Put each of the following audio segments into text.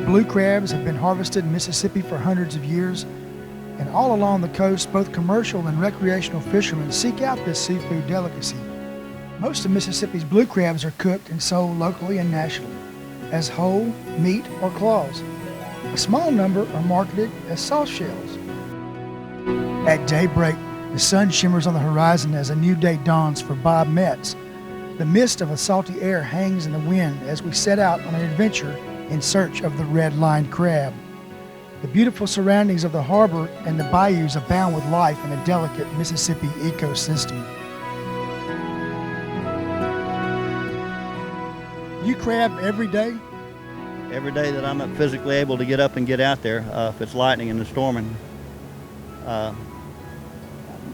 blue crabs have been harvested in Mississippi for hundreds of years, and all along the coast, both commercial and recreational fishermen seek out this seafood delicacy. Most of Mississippi's blue crabs are cooked and sold locally and nationally as whole, meat, or claws. A small number are marketed as soft shells. At daybreak, the sun shimmers on the horizon as a new day dawns for Bob Metz. The mist of a salty air hangs in the wind as we set out on an adventure in search of the red-lined crab. The beautiful surroundings of the harbor and the bayous abound with life in a delicate Mississippi ecosystem. You crab every day? Every day that I'm physically able to get up and get out there, if it's lightning and storming. I'm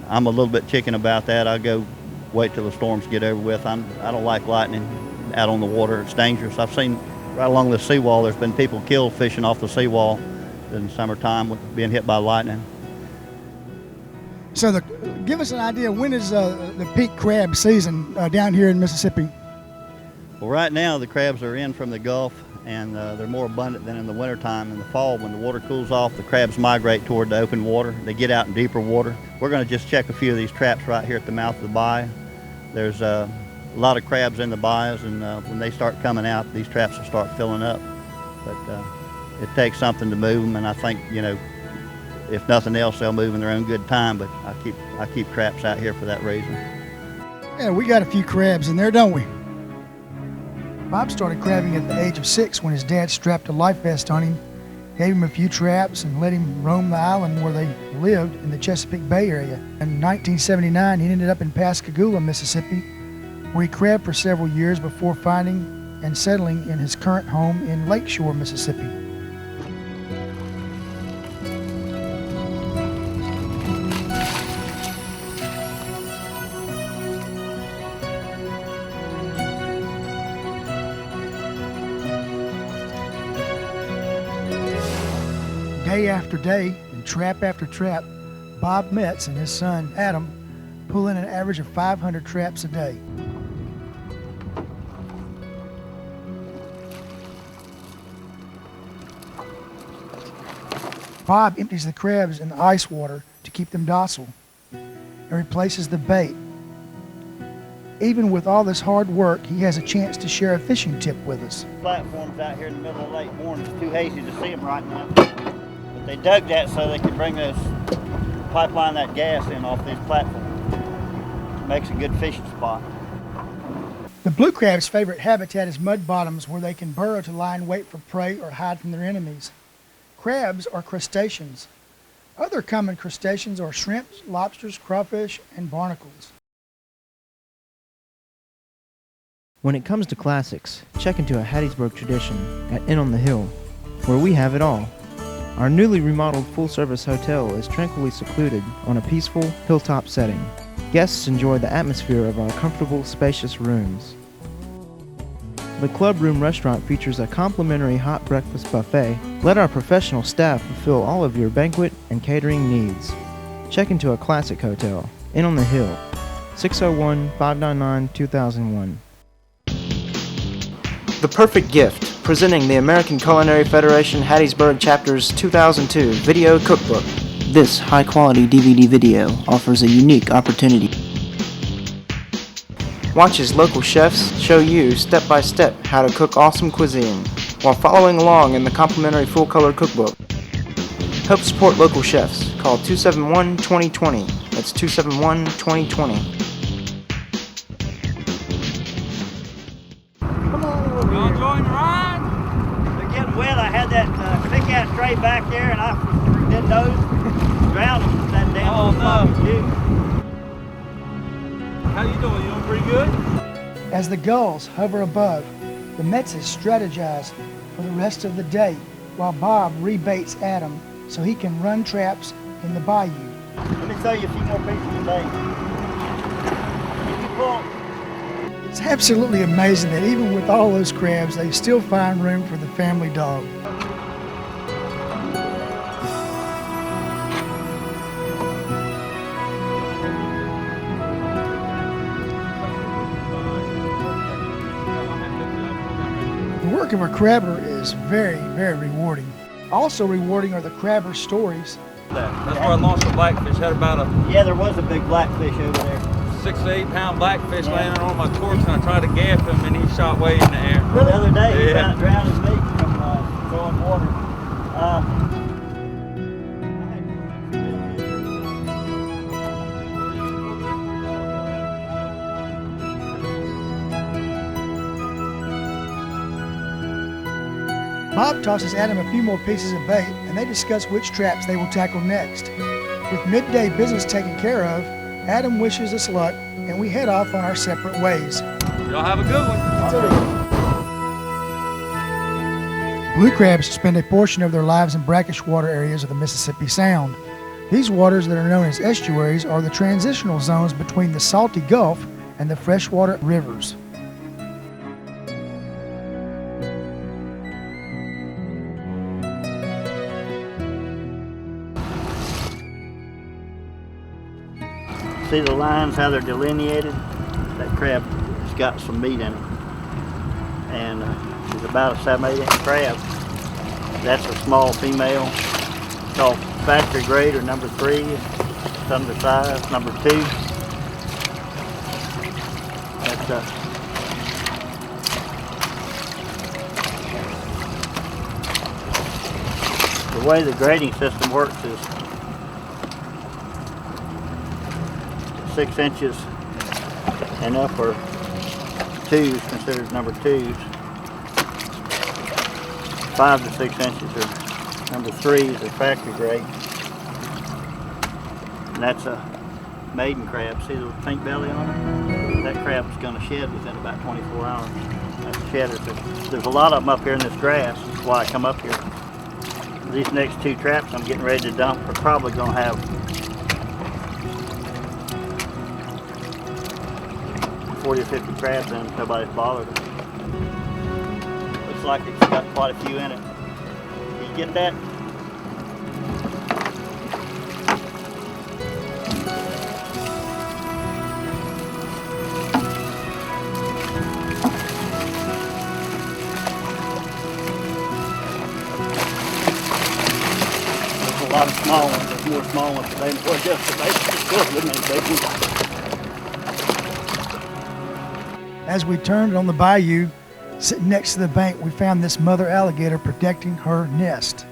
a little bit chicken about that. I go wait till the storms get over with. I don't like lightning out on the water. It's dangerous. I've seen right along the seawall, there's been people killed fishing off the seawall in the summertime with being hit by lightning. So give us an idea, when is the peak crab season down here in Mississippi? Well, right now the crabs are in from the Gulf, and they're more abundant than in the wintertime. In the fall, when the water cools off, the crabs migrate toward the open water. They get out in deeper water. We're going to just check a few of these traps right here at the mouth of the bayou. There's a lot of crabs in the bayous, and when they start coming out, these traps will start filling up. But it takes something to move them, and I think, you know, if nothing else, they'll move in their own good time. But I keep traps out here for that reason. Yeah, we got a few crabs in there, don't we? Bob started crabbing at the age of 6 when his dad strapped a life vest on him, gave him a few traps, and let him roam the island where they lived in the Chesapeake Bay area. In 1979, he ended up in Pascagoula, Mississippi, where he crabbed for several years before finding and settling in his current home in Lakeshore, Mississippi. Day after day, and trap after trap, Bob Metz and his son, Adam, pull in an average of 500 traps a day. Bob empties the crabs in the ice water to keep them docile and replaces the bait. Even with all this hard work, he has a chance to share a fishing tip with us. Platforms out here in the middle of Lake Warren, it's too hazy to see them right now. But they dug that so they could bring those, pipeline that gas in off these platforms. It makes a good fishing spot. The blue crab's favorite habitat is mud bottoms where they can burrow to lie in wait for prey or hide from their enemies. Crabs are crustaceans. Other common crustaceans are shrimps, lobsters, crawfish, and barnacles. When it comes to classics, check into a Hattiesburg tradition at Inn on the Hill, where we have it all. Our newly remodeled full-service hotel is tranquilly secluded on a peaceful hilltop setting. Guests enjoy the atmosphere of our comfortable, spacious rooms. The Club Room restaurant features a complimentary hot breakfast buffet. Let our professional staff fulfill all of your banquet and catering needs. Check into a classic hotel, Inn on the Hill, 601-599-2001. The Perfect Gift, presenting the American Culinary Federation Hattiesburg Chapter's 2002 Video Cookbook. This high-quality DVD video offers a unique opportunity. Watch as local chefs show you step-by-step how to cook awesome cuisine while following along in the complimentary full-color cookbook. Help support local chefs. Call 271-2020. That's 271-2020. You enjoying the ride? They're getting wet. I had that thick ass tray back there, and I did those. Drowned them with that damn How you doing? You doing pretty good? As the gulls hover above, the Metzes strategize for the rest of the day while Bob rebaits Adam so he can run traps in the bayou. Let me tell you a few more pieces today. If you pull. It's absolutely amazing that even with all those crabs, they still find room for the family dog. The work of a crabber is very, very rewarding. Also rewarding are the crabber stories. That's where I launched the blackfish. Had about a Yeah, there was a big blackfish over there. 6 to 8 pound blackfish landing on my torch, and I tried to gap him, and he shot way in the air. The other day, he Yeah. drowned his mate from throwing water. Bob tosses Adam a few more pieces of bait, and they discuss which traps they will tackle next. With midday business taken care of, Adam wishes us luck, and we head off on our separate ways. Y'all have a good one. Blue crabs spend a portion of their lives in brackish water areas of the Mississippi Sound. These waters that are known as estuaries are the transitional zones between the salty Gulf and the freshwater rivers. See the lines, how they're delineated? That crab has got some meat in it. And she's about a 7-8 inch crab. That's a small female. It's called factory grade or number 3. It's undersized. Number 2. That's the way the grading system works is 6 inches and up are 2s, considered number 2s. 5 to 6 inches are number 3s, or factory grade. And that's a maiden crab. See the pink belly on it? That crab's going to shed within about 24 hours. That's a shedder. There's a lot of them up here in this grass. That's why I come up here. These next 2 traps I'm getting ready to dump are probably going to have 40 or 50 crabs in them. Nobody's bothered them. Looks like it's got quite a few in it. Can you get that? There's a lot of small ones. There's more small ones today than yesterday. It's good, isn't it, baby? As we turned on the bayou, sitting next to the bank, we found this mother alligator protecting her nest.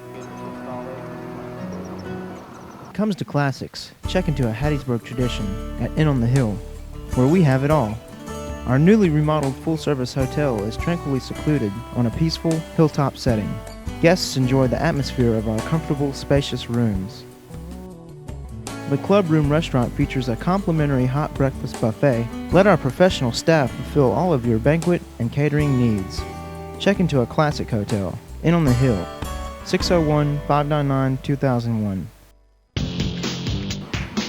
Comes to classics, check into a Hattiesburg tradition at Inn on the Hill, where we have it all. Our newly remodeled full-service hotel is tranquilly secluded on a peaceful hilltop setting. Guests enjoy the atmosphere of our comfortable, spacious rooms. The Club Room restaurant features a complimentary hot breakfast buffet. Let our professional staff fulfill all of your banquet and catering needs. Check into a classic hotel, Inn on the Hill, 601-599-2001.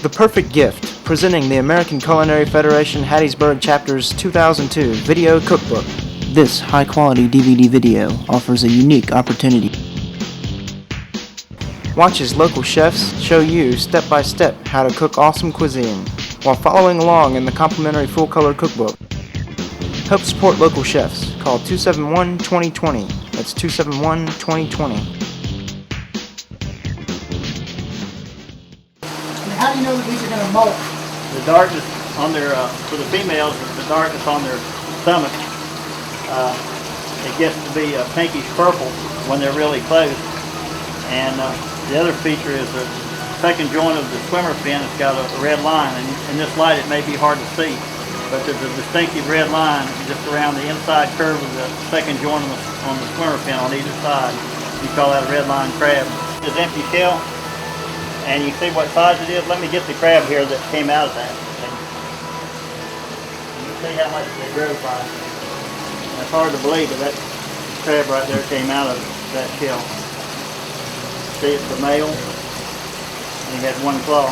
The Perfect Gift, presenting the American Culinary Federation Hattiesburg Chapter's 2002 Video Cookbook. This high-quality DVD video offers a unique opportunity. Watch as local chefs show you step-by-step how to cook awesome cuisine while following along in the complimentary full-color cookbook. Help support local chefs. Call 271-2020. That's 271-2020. How do you know that these are going to molt? The darkness on their, for the females, the darkness on their stomach, it gets to be pinkish purple when they're really close. And the other feature is the second joint of the swimmer fin. It's got a red line, and in this light it may be hard to see, but there's a distinctive red line just around the inside curve of the second joint on the swimmer fin on either side. We call that a red line crab. It's empty shell, and you see what size it is. Let me get the crab here that came out of that. You can see how much they grow by. And it's hard to believe, but that crab right there came out of that shell. See, it's the male, and he had one claw.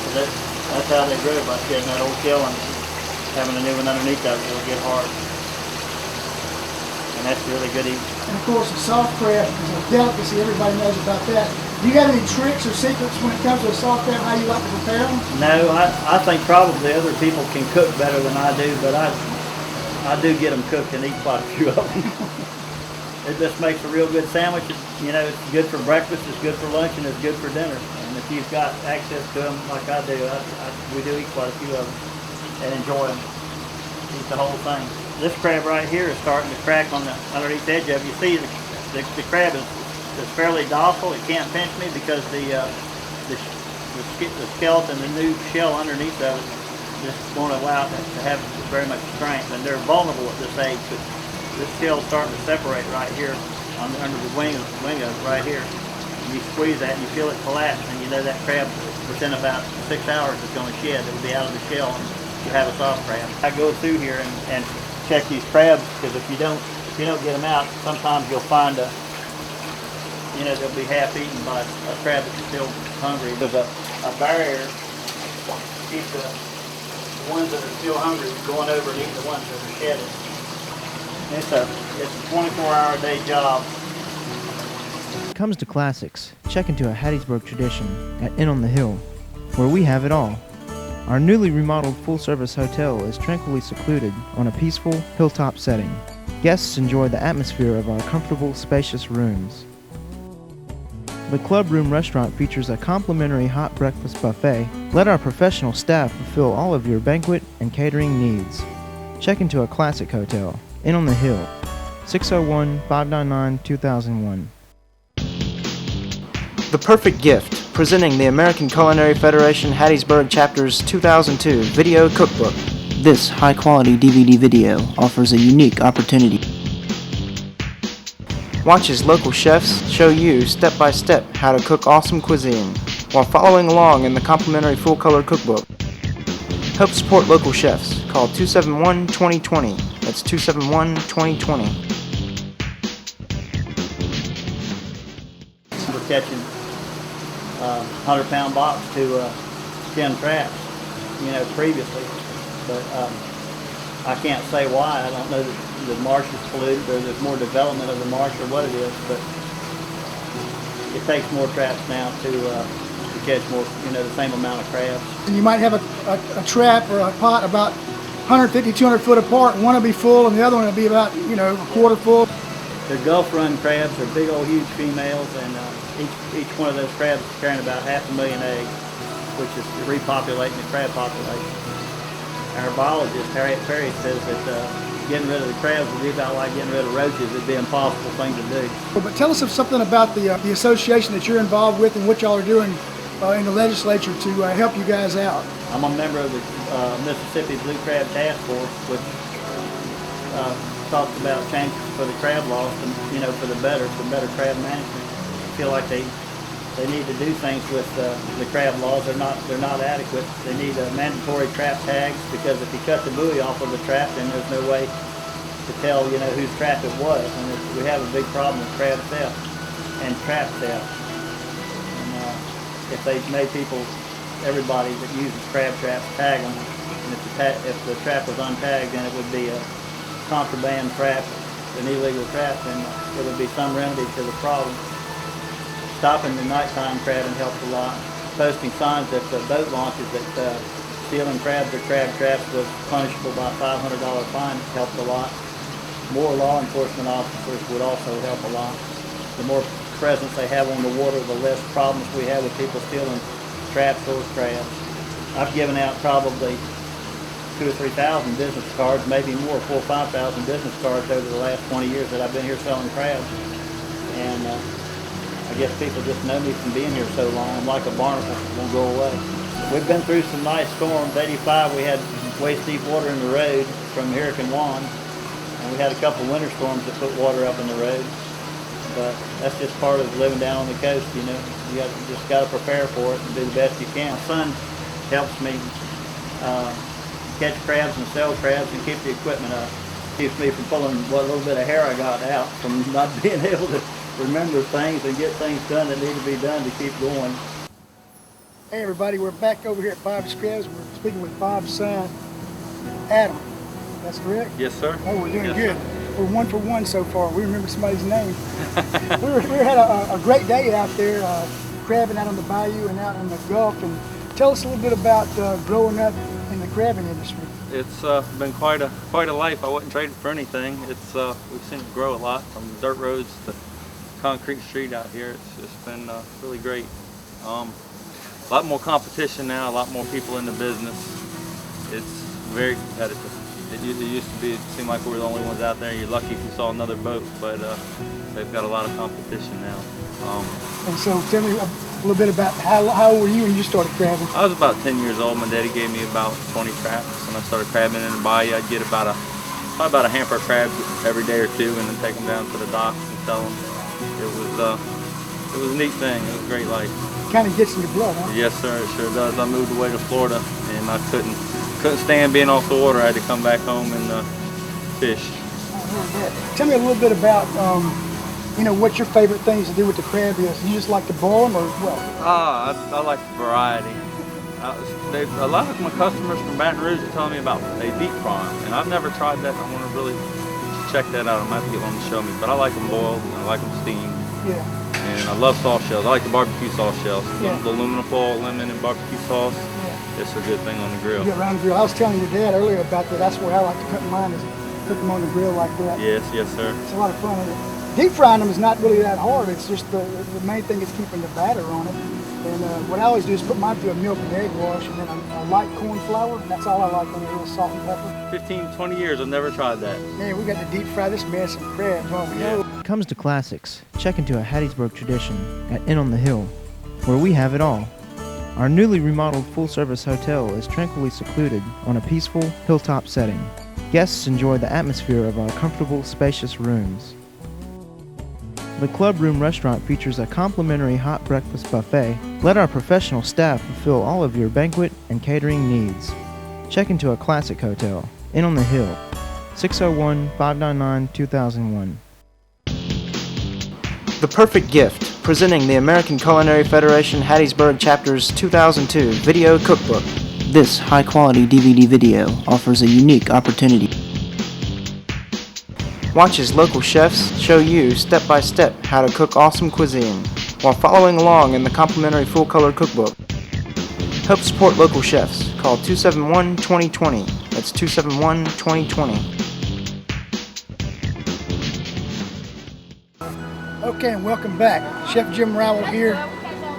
So that's how they grow, by shedding that old shell and having a new one underneath that. It'll get hard. And that's really good eating. And of course, a soft crab is a delicacy. Everybody knows about that. Do you got any tricks or secrets when it comes to a soft crab, how you like to prepare them? No, I think probably other people can cook better than I do, but I I do get them cooked and eat quite a few of them. It just makes a real good sandwich. You know, it's good for breakfast, it's good for lunch, and it's good for dinner. And if you've got access to them like I do, we do eat quite a few of them and enjoy them. Eat the whole thing. This crab right here is starting to crack on the underneath edge of it. You see the crab is fairly docile. It can't pinch me because the skeleton, the new shell underneath of it, just won't allow it to have very much strength. And they're vulnerable at this age. But this shell's starting to separate right here under the wing of it right here. And you squeeze that and you feel it collapse, and you know that crab within about 6 hours is going to shed. It will be out of the shell and you have a soft crab. I go through here and check these crabs, because if you don't get them out, sometimes you'll find they'll be half eaten by a crab that's still hungry. There's a barrier to keep the ones that are still hungry going over and eating the ones that are shedded. It's a 24-hour-a-day job. When it comes to classics, check into a Hattiesburg tradition at Inn on the Hill, where we have it all. Our newly remodeled full-service hotel is tranquilly secluded on a peaceful hilltop setting. Guests enjoy the atmosphere of our comfortable, spacious rooms. The Club Room restaurant features a complimentary hot breakfast buffet. Let our professional staff fulfill all of your banquet and catering needs. Check into a classic hotel, Inn on the Hill, 601-599-2001. The Perfect Gift, presenting the American Culinary Federation Hattiesburg Chapter's 2002 Video Cookbook. This high-quality DVD video offers a unique opportunity. Watch as local chefs show you step-by-step how to cook awesome cuisine, while following along in the complimentary full-color cookbook. Help support local chefs. Call 271-2020. That's 271-2020. We're catching 100-pound box to 10 traps, previously. But I can't say why. I don't know that the marsh is polluted or there's more development of the marsh or what it is, but it takes more traps now to catch more, the same amount of crabs. And you might have a trap or a pot about 150, 200 foot apart, and one will be full and the other one will be about, a quarter full. They're Gulf Run crabs. They're big old huge females, and each one of those crabs is carrying about 500,000 eggs, which is repopulating the crab population. Our biologist, Harriet Perry, says that getting rid of the crabs would be about like getting rid of roaches. It'd be an impossible thing to do. But tell us something about the association that you're involved with and what y'all are doing in the legislature to help you guys out. I'm a member of the Mississippi Blue Crab Task Force, which talks about changes for the crab laws, for better crab management. I feel like they need to do things with the crab laws. They're not adequate. They need mandatory trap tags, because if you cut the buoy off of the trap, then there's no way to tell whose trap it was. And we have a big problem with crab theft and trap theft. And if they made everybody that uses crab traps tag them, and if the trap was untagged, then it would be a contraband trap, an illegal trap, and there would be some remedy to the problem. Stopping the nighttime crabbing helps a lot. Posting signs at the boat launches that stealing crabs or crab traps was punishable by a $500 fine helped a lot. More law enforcement officers would also help a lot. The more presence they have on the water, the less problems we have with people stealing traps or crabs. I've given out probably 2,000 or 3,000 business cards, maybe more, 4,000 or 5,000 business cards over the last 20 years that I've been here selling crabs. And I guess people just know me from being here so long. I'm like a barnacle, won't go away. We've been through some nice storms. 85, we had waist deep water in the road from Hurricane Juan. And we had a couple winter storms that put water up in the road. But that's just part of living down on the coast, You just got to prepare for it and do the best you can. My son helps me catch crabs and sell crabs and keep the equipment up. Keeps me from pulling what little bit of hair I got out from not being able to remember things and get things done that need to be done to keep going. Hey everybody, we're back over here at Bob's Crabs. We're speaking with Bob's son, Adam. That's correct? Yes, sir. Oh, we're doing Yes, good. Sir. We're 1 for 1 so far. We remember somebody's name. we had a great day out there, crabbing out on the bayou and out in the Gulf. And tell us a little bit about growing up in the crabbing industry? It's been quite a life. I wouldn't trade it for anything. It's we've seen it grow a lot from dirt roads to concrete street out here. It's been really great. A lot more competition now. A lot more people in the business. It's very competitive. It used to be, it seemed like we were the only ones out there. You're lucky if you saw another boat, but they've got a lot of competition now. And so tell me a little bit about how old were you when you started crabbing? I was about 10 years old. My daddy gave me about 20 traps, and I started crabbing in the bayou. I'd get probably about a hamper of crabs every day or two, and then take them down to the docks and sell them. It was a neat thing. It was a great life. Kind of gets in your blood, huh? Yes, sir. It sure does. I moved away to Florida, and I couldn't stand being off the water. I had to come back home and fish. Tell me a little bit about what your favorite things to do with the crab is. You just like to boil them or what? I like the variety. A lot of my customers from Baton Rouge are telling me about they deep fry them, and I've never tried that. I want to really check that out. I'm going to have to get one to show me. But I like them boiled, and I like them steamed. Yeah. And I love sauce shells. I like the barbecue sauce shells. Yeah. The aluminum foil, lemon, and barbecue sauce. Yeah. It's a good thing on the grill. You get around the grill. I was telling your dad earlier about that. That's where I like to cook mine, is cook them on the grill like that. Yes, sir. It's a lot of fun. Deep frying them is not really that hard. It's just the main thing is keeping the batter on it. And what I always do is put mine through a milk and egg wash, and then a light corn flour. And that's all I like on it, a little salt and pepper. 15, 20 years, I've never tried that. Man, we got to deep fry this mess of crabs, don't we? When it comes to classics, check into a Hattiesburg tradition at Inn on the Hill, where we have it all. Our newly remodeled full-service hotel is tranquilly secluded on a peaceful hilltop setting. Guests enjoy the atmosphere of our comfortable, spacious rooms. The Club Room restaurant features a complimentary hot breakfast buffet. Let our professional staff fulfill all of your banquet and catering needs. Check into a classic hotel, Inn on the Hill, 601-599-2001. The Perfect Gift, presenting the American Culinary Federation Hattiesburg Chapter's 2002 Video Cookbook. This high-quality DVD video offers a unique opportunity. Watch as local chefs show you step-by-step how to cook awesome cuisine, while following along in the complimentary full-color cookbook. Help support local chefs. Call 271-2020. That's 271-2020. Okay, and welcome back. Chef Jim Rowell here,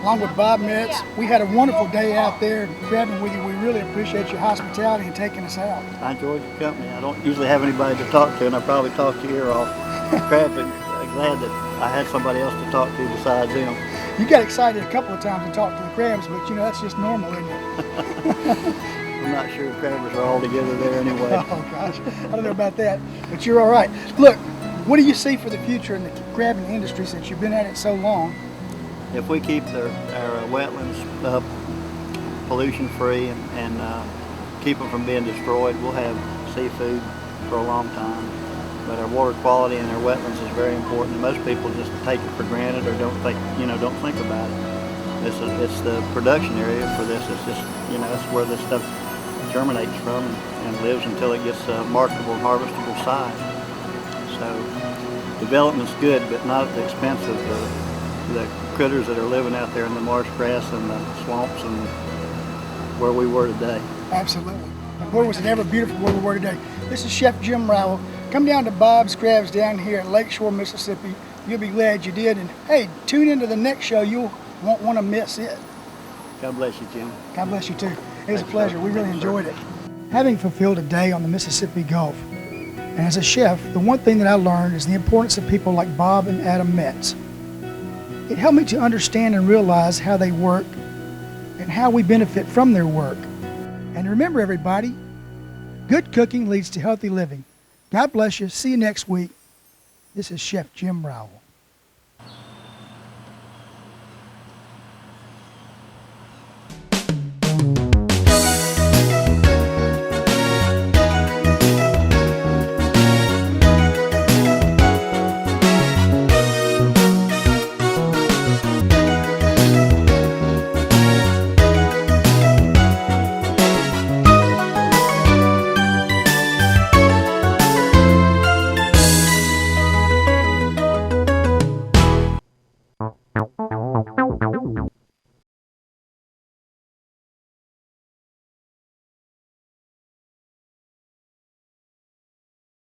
along with Bob Metz. We had a wonderful day out there crabbing with you. We really appreciate your hospitality and taking us out. I enjoyed your company. I don't usually have anybody to talk to, and I probably talked your ear off. Crabbing. I'm glad that I had somebody else to talk to besides him. You got excited a couple of times and talked to the crabs, but that's just normal, isn't it? I'm not sure crabbers are all together there anyway. Oh gosh, I don't know about that, but you're all right. Look, what do you see for the future in the crabbing industry since you've been at it so long? If we keep our wetlands up, pollution free, and keep them from being destroyed, we'll have seafood for a long time. But our water quality and our wetlands is very important. And most people just take it for granted or don't think about it. It's the production area for this. It's just it's where this stuff germinates from and lives until it gets a marketable, harvestable size. So development's good, but not at the expense of the critters that are living out there in the marsh grass and the swamps and where we were today. Absolutely. And boy, was it ever beautiful where we were today. This is Chef Jim Rowell. Come down to Bob's Crabs down here at Lakeshore, Mississippi. You'll be glad you did. And hey, tune into the next show. You won't want to miss it. God bless you, Jim. God bless you too. It was a pleasure. We really enjoyed it. Having fulfilled a day on the Mississippi Gulf, and as a chef, the one thing that I learned is the importance of people like Bob and Adam Metz. It helped me to understand and realize how they work and how we benefit from their work. And remember, everybody, good cooking leads to healthy living. God bless you. See you next week. This is Chef Jim Rowell.